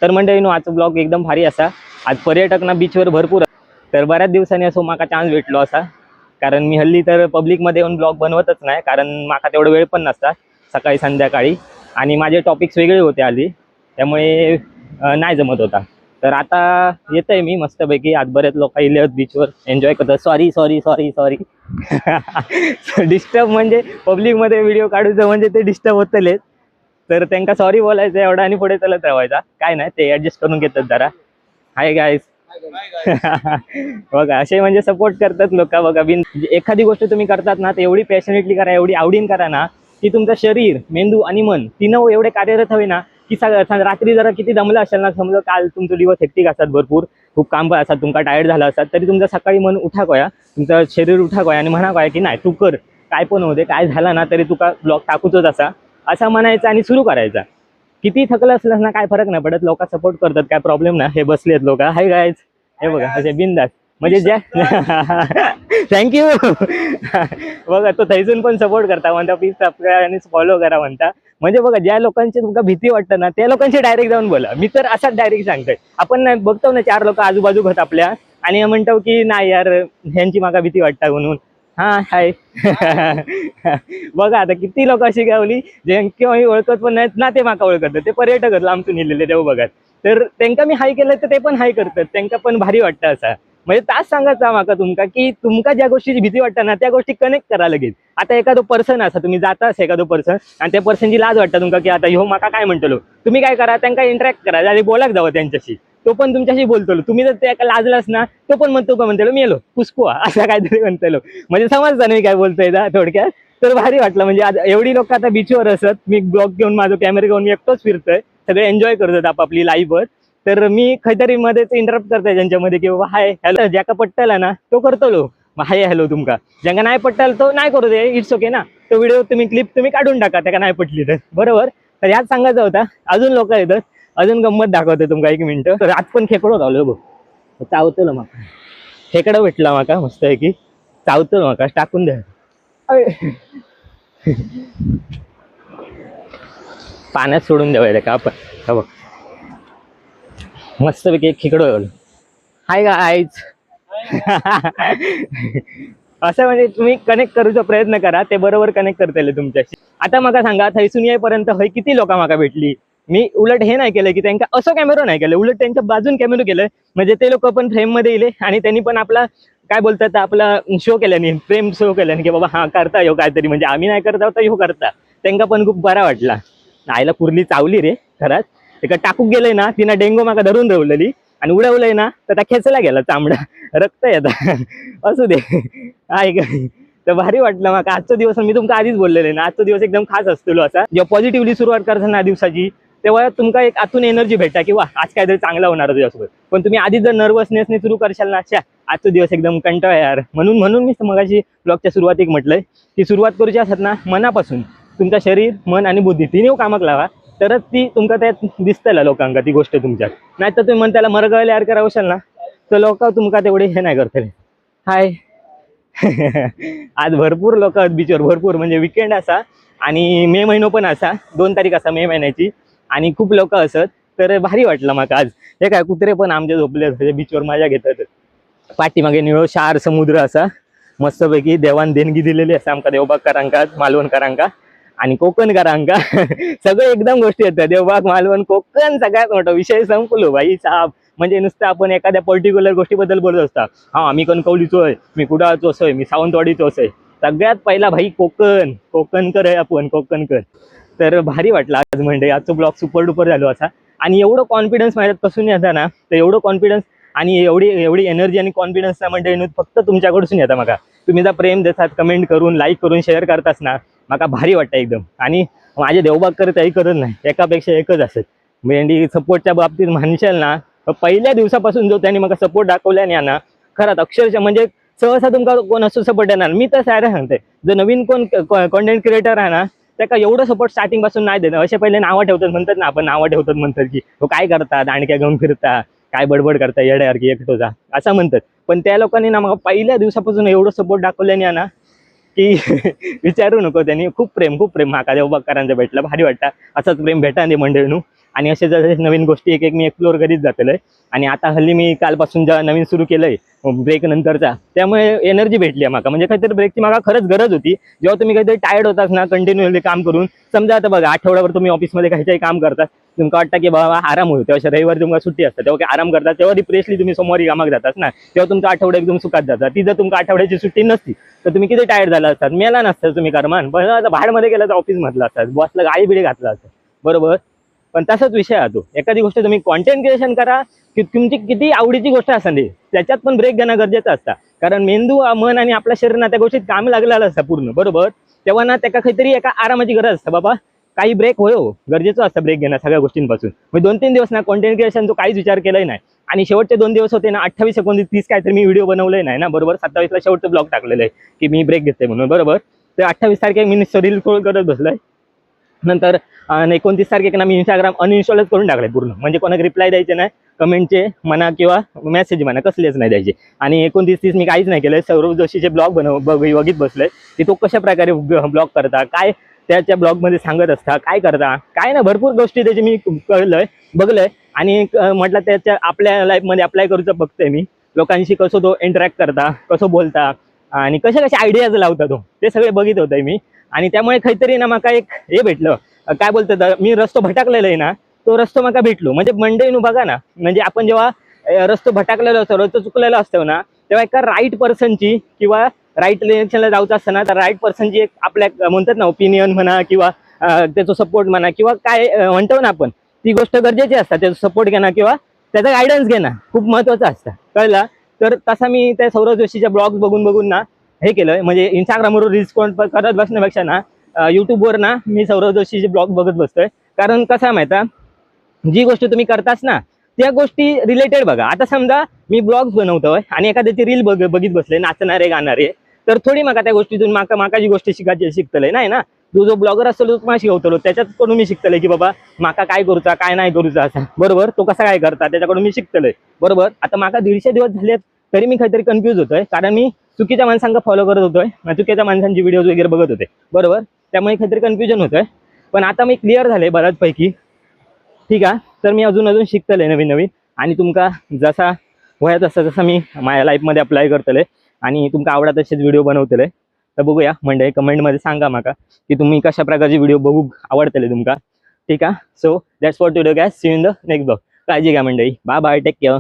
तर मंडळीनो आजचा ब्लॉग एकदम भारी असा. आज पर्यटक ना बीचवर भरपूर, तर बऱ्याच दिवसांनी असो माका चान्स भेटलो असा. कारण मी हल्ली तर पब्लिकमध्ये येऊन ब्लॉग बनवतच नाही, कारण माका तेवढं वेळ पण नसता सकाळी संध्याकाळी, आणि माझे टॉपिक्स वेगळे होते हल्ली, त्यामुळे नाही जमत होता. तर आता येतंय मी मस्तपैकी. आज बरेच लोक इले आहेत बीचवर, एन्जॉय करतात. Sorry sorry sorry sorry disturb म्हणजे पब्लिकमध्ये व्हिडिओ काढूचं म्हणजे ते डिस्टर्ब होतलेच, तर त्यांना सॉरी बोलायचं एवढा आणि पुढे चालत राहायचा. काय नाही, ते ॲडजस्ट करून घेतात जरा. Hi guys. बघा असे म्हणजे सपोर्ट करतात लोक. बघा बिन एखादी गोष्ट तुम्ही करतात ना, ते एवढी पॅशनेटली करा, एवढी आवडीन करा ना, की तुमचं शरीर, मेंदू आणि मन तीन एवढे कार्यरत हवे ना, की रात्री जरा किती दमलं असेल ना, समजा काल तुमचं दिवस हेक्टिक असतात, भरपूर खूप काम असतात, तुमका टायर्ड झाला असतात, तरी तुमचं सकाळी मन उठा कोया, तुमचं शरीर उठा कोया आणि म्हणा कोया की नाही तू कर, काय पण होते, काय झालं ना तरी तुका ब्लॉग टाकूचोच असा म्हणायचा आणि सुरू करायचा. किती थकलं असलं ना काय फरक नाही पडत, लोक सपोर्ट करतात, काय प्रॉब्लेम ना. हे बसलेत लोक, हाय गायज. हे बघा असे बिंदास म्हणजे ज्या थँक्यू. बघा तो थैसून पण सपोर्ट करता, म्हणता प्लीज सबस्क्राईब आणि फॉलो करा म्हणता. म्हणजे बघा ज्या लोकांची तुमका भीती वाटतं ना, त्या लोकांशी डायरेक्ट जाऊन बोला. मी तर असाच डायरेक्ट सांगतोय. आपण नाही बघतो ना 4 लोक आजूबाजू होत आपल्या, आणि म्हणतो की नाही यार ह्यांची माका भीती वाटतं म्हणून. हा हाय. बघा आता किती लोक अशी गावली जे किंवा ओळखत पण नाहीत ना, ते माका ओळखत, ते पर्यटक लांबून नेलेले देव बघत, तर त्यांना मी हाय केलं तर ते पण हाय करतात, त्यांना पण भारी वाटतं असा. म्हणजे तास सांगायचा माका तुमका की तुमका ज्या गोष्टीची भीती वाटतं ना, त्या गोष्टी कनेक्ट करा लगेच. आता एखादं पर्सन असा, तुम्ही जाता असं एखादं पर्सन आणि त्या पर्सनची लाज वाटतं तुमका की आता ह्यो माका काय म्हणतो, तुम्ही काय करा, त्यांना इंटरॅक्ट करा आणि बोलाक जावं त्यांच्याशी. तो पण तुमच्याशी बोलतो, तुम्ही जर त्या लाजलास ना, तो पण म्हणतो का म्हणतो मेलो पुसको असं काहीतरी म्हणतो. म्हणजे समजता नाही काय बोलतोय ना थोडक्यात. तर भारी वाटलं. म्हणजे आज एवढी लोक आता बीचवर असत, मी ब्लॉग घेऊन माझा कॅमेरा घेऊन मी एकटोच फिरतोय, सगळे एन्जॉय करतात आपापली लाईफवर. तर मी काहीतरी मध्येच इंटरप्ट करतोय त्यांच्यामध्ये की बाबा हाय हॅलो, ज्याका पट्टला ना तो करतो लो हाय हॅलो तुमका, ज्यांना नाही पट्टाल तो नाही करू दे, इट्स ओके ना. तो व्हिडिओ तुम्ही क्लिप तुम्ही काढून टाका त्या नाही पटली तर, बरोबर. तर ह्याच सांगायचा होता. अजून लोक येतात, अजून गंमत दाखवते तुमका. 1 मिनिट. तर आज पण खेकडो घावलो बघ, चावतो माका खेकडा भेटला माका मस्त आहे की, चावतो माका टाकून द्या. पाण्यात सोडून द्यावायला का आपण. बघ मस्तपैकी एक खेकडो घावलो. Hi guys. असं म्हणजे तुम्ही कनेक्ट करूचा प्रयत्न करा, ते बरोबर कनेक्ट करता तुमच्याशी. आता माका सांगा थैसून येईपर्यंत हय किती लोक माका भेटली. मी उलट हे नाही केलं की त्यांना असं कॅमेरा नाही केलं, उलट त्यांच्या बाजून कॅमेरा केलं, म्हणजे ते लोक पण फ्रेम मध्ये येले आणि त्यांनी पण आपला काय बोलतात आपला शो केल्याने, प्रेम शो केल्याने की बाबा हा करता ह्यो काहीतरी, म्हणजे आम्ही नाही करता होता ह्यो करता. त्यांना पण खूप बरा वाटला. आईला कुर्ली चावली रे घरात, एका टाकूक गेलंय ना, तिनं डेंगो माका धरून ठेवलेली आणि उडवलंय ना, तर त्या खेचला गेला चांबडा, रक्त येतं. असू दे ऐक. तर भारी वाटलं मग आजचा दिवस. मी तुमका आधीच बोललेले ना, आजचा दिवस एकदम खास असतो असा. जेव्हा पॉझिटिव्हली सुरुवात करता ना दिवसाची, तेव्हा तुमका एक आतून एनर्जी भेटा किंवा आज काहीतरी चांगला होणार तुझ्यासोबत. पण तुम्ही आधी जर नर्वसनेसने सुरू करशाल ना, अच्छा आजचा दिवस एकदम कंटाळा यार, म्हणून मी मगाशी ब्लॉगच्या सुरुवातीक म्हटलंय की सुरुवात करूची असत ना मनापासून. तुमचं शरीर, मन आणि बुद्धी तिन्ही कामाक लावा, तरच ती तुमका त्यात दिसतला लोकांका ती गोष्ट तुमच्यात. नाही तर तुम्ही त्याला मरगळले यार करावशाल ना, तर लोक तुमका तेवढे हे नाही करतले. हाय. आज भरपूर लोक आहेत बीचवर, भरपूर म्हणजे विकेंड असा आणि मे महिनो पण असा, 2 तारीख असा मे महिन्याची, आणि खूप लोक असत. तर भारी वाटलं माका आज. हे काय कुत्रे पण आमच्या झोपले बीचवर मजा घेतात. पाठीमागे निळो शार समुद्र असा मस्तपैकी देवान देणगी दिलेली असा आमका देवबागकरांका, मालवणकरांका आणि कोकणकरांका. सगळे एकदम गोष्टी येतात, देवबाग, मालवण, कोकण सगळ्यात मोठा विषय संपलो भाई साहेब. म्हणजे नुसतं आपण एखाद्या पर्टिक्युलर गोष्टीबद्दल बोलत असता, हा मी कणकवलीचो आहे, मी कुडाळचोच आहे, मी सावंतवाडीचोच आहे. सगळ्यात पहिला भाई कोकणकर आहे आपण, कोकणकर. तर भारी वाटलं आज. म्हणजे आजचा ब्लॉग सुपर डुपर झालो असा. आणि एवढं कॉन्फिडन्स माझ्यात कसून येतं ना, तर एवढं कॉन्फिडन्स आणि एवढी एनर्जी आणि कॉन्फिडन्स म्हणजे फक्त तुमच्याकडून येतं. माका तुम्ही जर प्रेम देतात, कमेंट करून, लाईक करून, शेअर करतास ना, माका भारी वाटतं एकदम. आणि माझे देवबाग करत करत नाही, एकापेक्षा एकच असेल. म्हणजे सपोर्टच्या बाबतीत म्हणशाल ना, पहिल्या दिवसापासून जो त्यांनी मला सपोर्ट दाखवला नाही ना, खरंच अक्षरशः म्हणजे सहसा तुमका कोण असं सपोर्ट देणार. मी तर सारं सांगते, जो नवीन कोण कॉन्टेंट क्रिएटर आहे ना, त्याला एवढं सपोर्ट स्टार्टिंग पासून नाही देणं. असे पहिले नावं ठेवतात, म्हणतात ना आपण, नावं ठेवतात म्हणतात की तो काय करतात आणि काय घेऊन फिरता, काय बडबड करता येड्यासारखी एकटोचा, असं म्हणतात. पण त्या लोकांनी ना मग पहिल्या दिवसापासून एवढं सपोर्ट दाखवल्याने ना की विचारू नको. त्यांनी खूप प्रेम माका देवबागकरांचं भेटलं. भारी वाटतं असंच प्रेम भेटा दे मंडळींनो. आणि असे जर नवीन गोष्टी एक एक मी एक्सप्लोर करीत जातलोय. आणि आता हल्ली मी कालपासून ज्या नवीन सुरू केलंय ब्रेक नंतरचा, त्यामुळे एनर्जी भेटली आहे माका. म्हणजे काहीतरी ब्रेकची मागा खरंच गरज होती. जेव्हा तुम्ही काहीतरी टायर्ड होतास ना कंटिन्युअली काम करून, समजा आता बघा आठवड्यावर तुम्ही ऑफिसमध्ये काहीतरी काम करता, तुमका वाटतं की बाबा आराम होईल, तेव्हा रविवारी तुम्हाला सुट्टी असतात, तेव्हा आराम करतात, तेव्हा रिफ्रेशली तुम्ही सोमवारी कामाक जातात ना, तेव्हा तुमचा आठवडा एकदम सुखात जातात. ती जर तुमका आठवड्याची सुट्टी नसती तर तुम्ही किती टायर्ड झाला असतात, मेला नसतात तुम्ही करमान. पण आता बाहेरमध्ये गेला तर ऑफिस मधला असतात, बॉसला गाडी बिडी घातला असतात, बरोबर. पण तसाच विषय आहे तो. एखादी गोष्ट तुम्ही कॉन्टेंट क्रिएशन करा की तुमची किती आवडीची गोष्ट असेल त्याच्यात पण ब्रेक घेणं गरजेचं असतं. कारण मेंदू, मन आणि आपल्या शरीर ना त्या गोष्टीत काम लागलेलं असतं पूर्ण, बरोबर. तेव्हा ना त्याला काहीतरी एका आरामाची गरज असतं. बाबा काही ब्रेक होय हो, गरजेचं असतं ब्रेक घेणं सगळ्या गोष्टींपासून. मी 2-3 दिवस ना कॉन्टेंट क्रिएशनचा काहीच विचार केलाय नाही. आणि शेवटचे 2 दिवस होते ना, 28 एकोणतीस 30 काहीतरी मी व्हिडिओ बनवले नाही ना, बरोबर. 27ला शेवटचं ब्लॉग टाकलेलं आहे की मी ब्रेक घेते म्हणून, बरोबर. तर 28 तारखेला मी रील स्क्रोल करत बसलोय. नंतर 29 तारखेला मी इंस्टाग्राम अनइन्स्टॉलच करून टाकलंय पूर्ण. म्हणजे कोणाला रिप्लाय द्यायचे नाही, कमेंटचे म्हणा किंवा मेसेज म्हणा कसलेच नाही द्यायचे. आणि 29-30 मी काहीच नाही केलंय. सौरभ जोशीचे ब्लॉग बघित बसलोय की तो कशा प्रकारे ब्लॉग करता, काय त्याच्या ब्लॉगमध्ये सांगत असता, काय करता काय ना, भरपूर गोष्टी त्याची मी कळलंय, बघलंय. आणि म्हटलं त्याच्या आपल्या लाईफमध्ये अप्लाय करूचं बघतोय मी. लोकांशी कसं तो इंटरॅक्ट करता, कसं बोलता आणि कशा कशा आयडियाज लावता तो, ते सगळे बघित होतोय मी. आणि त्यामुळे काहीतरी ना मला एक हे भेटलं, काय बोलतात, मी रस्तो भटकलेला आहे ना, तो रस्तो मला भेटलो. म्हणजे मंडळीनं बघा ना, म्हणजे आपण जेव्हा रस्तो भटकलेला असतो, रस्तो चुकलेला असतो ना, तेव्हा एका राईट पर्सनची किंवा राईट डिरेक्शनला जायचं असतं ना, तर राईट पर्सनची एक आपल्या म्हणतात ना ओपिनियन म्हणा किंवा त्याचा सपोर्ट म्हणा किंवा काय म्हणतो ना आपण, ती गोष्ट गरजेची असतात. त्याचा सपोर्ट घेणं किंवा त्याचा गायडन्स घेणं खूप महत्त्वाचं असतं, कळलं. तर तसा मी त्या सौरभ जोशीच्या ब्लॉग बघून ना हे केलं. म्हणजे इंस्टाग्रामवर रील्स करत बसण्यापेक्षा ना युट्यूबवर ना मी सौरभ जोशीचे ब्लॉग बघत बसतोय. कारण कसं आहे माहिती आहे, जी गोष्ट तुम्ही करताच ना त्या गोष्टी रिलेटेड बघा. आता समजा मी ब्लॉग्स बनवतोय आणि एखाद्याची रील बघित बसले, नाचणारे गाणारे, तर थोडी माका त्या गोष्टीतून माका जी गोष्टी शिकतले नाही ना. तू जो ब्लॉगर असतो तो तुम्हाला शिकवतो, त्याच्याकडून मी शिकतले की बाबा माका काय करूचा काय नाही करूचा असं, बरोबर. तो कसा काय करता त्याच्याकडून मी शिकतलोय, बरोबर. आता माका 150 दिवस झालेत तरी मी काहीतरी कन्फ्यूज होतोय, कारण मी चुकीच्या माणसांना फॉलो करत होतोय, चुकीच्या माणसांची व्हिडिओज वगैरे बघत होते, बरोबर. त्यामुळे काहीतरी कन्फ्युजन होतंय. पण आता मी क्लिअर झाले बऱ्याचपैकी, ठीक आहे. तर मी अजून शिकतले नवीन. आणि तुमका जसा वयात जसं मी माझ्या लाईफमध्ये अप्लाय करतले आणि तुमका आवडत तसेच व्हिडिओ बनवतले. तर बघूया मंडळी, कमेंटमध्ये सांगा माका की तुम्ही कशा प्रकारचे व्हिडिओ बघू आवडतले तुमका, ठीक आहे. So that's for today guys, see you in the next blog. काळजी घ्या मंडळी, बाय बाय, टेक केअर.